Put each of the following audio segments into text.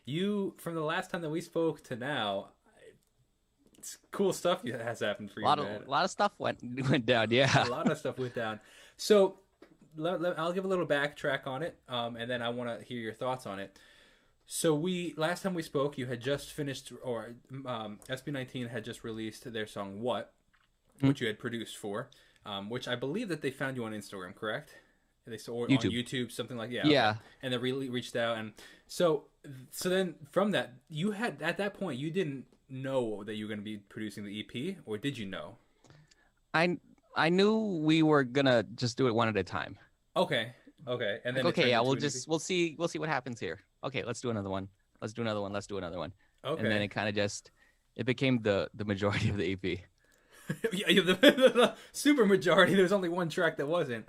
You from the last time that we spoke to now, it's cool stuff has happened for A you, lot man. of a lot of stuff went down. A Yeah. lot of stuff went down. So I'll give a little backtrack on it, and then I want to hear your thoughts on it. So we last time we spoke, you had just finished, or SB19 had just released their song "What," Mhm. which you had produced for, which I believe that they found you on Instagram, correct? They saw or on YouTube. YouTube, something like yeah, okay. Yeah. And they really reached out, and so then from that, you had at that point you didn't know that you were going to be producing the EP, or did you know? I I knew we were gonna just do it one at a time. Okay, okay, and Like, then it okay, turned yeah, into an EP. we'll see what happens here. Okay, let's do another one. Let's do another one. Let's do another one. And then Okay. it kind of just it became the majority of the EP. Yeah, the super majority. There's only one track that wasn't.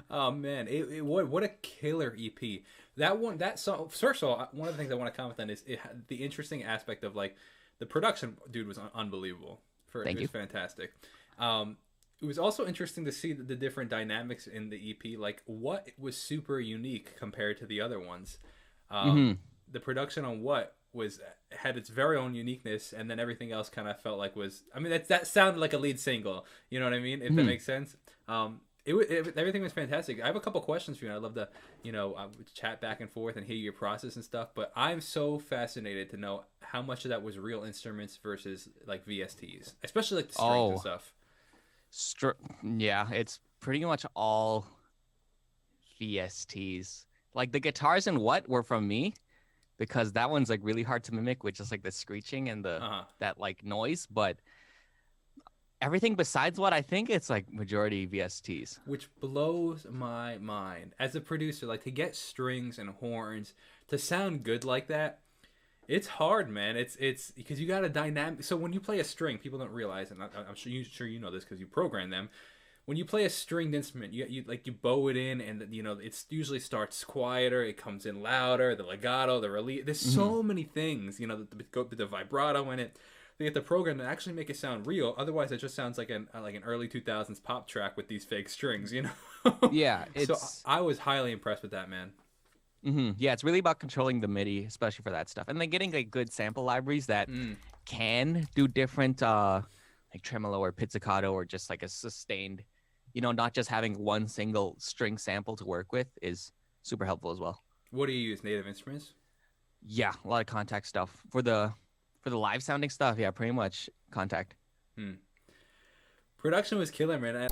Oh man, what a killer EP. That one, that song. First of all, one of the things I want to comment on is the interesting aspect of like the production. Dude was unbelievable. It Thank was you. fantastic. It was also interesting to see the different dynamics in the EP. Like what was super unique compared to the other ones. Hmm. The production on what was had its very own uniqueness, and then everything else kind of felt like was. I mean, that sounded like a lead single. You know what I mean? If that Hmm. makes sense. Everything was fantastic. I have a couple questions for you. I'd love to, chat back and forth and hear your process and stuff. But I'm so fascinated to know how much of that was real instruments versus like VSTs, especially like the strings and Oh, stuff. str- yeah, it's pretty much all VSTs. Like the guitars and what were from me because that one's like really hard to mimic with just like the screeching and the Uh huh. that like noise. But everything besides what I think it's like majority VSTs. Which blows my mind as a producer. Like to get strings and horns to sound good like that, it's hard, man. It's because you got a dynamic. So when you play a string, people don't realize, and I'm sure you know this because you program them. When you play a stringed instrument, you bow it in, and it usually starts quieter. It comes in louder. The legato, the release. There's Hmm. so many things. The vibrato in it. They get the program to actually make it sound real. Otherwise, it just sounds like an early 2000s pop track with these fake strings. Yeah, So it's I was highly impressed with that, man. yeah, it's really about controlling the MIDI, especially for that stuff, and then getting like good sample libraries that Mm. can do different like tremolo or pizzicato or just like a sustained, not just having one single string sample to work with is super helpful as well. What do you use? Native Instruments? Yeah, a lot of contact stuff for the live sounding stuff. Yeah, pretty much contact. Hmm. Production was killer, man.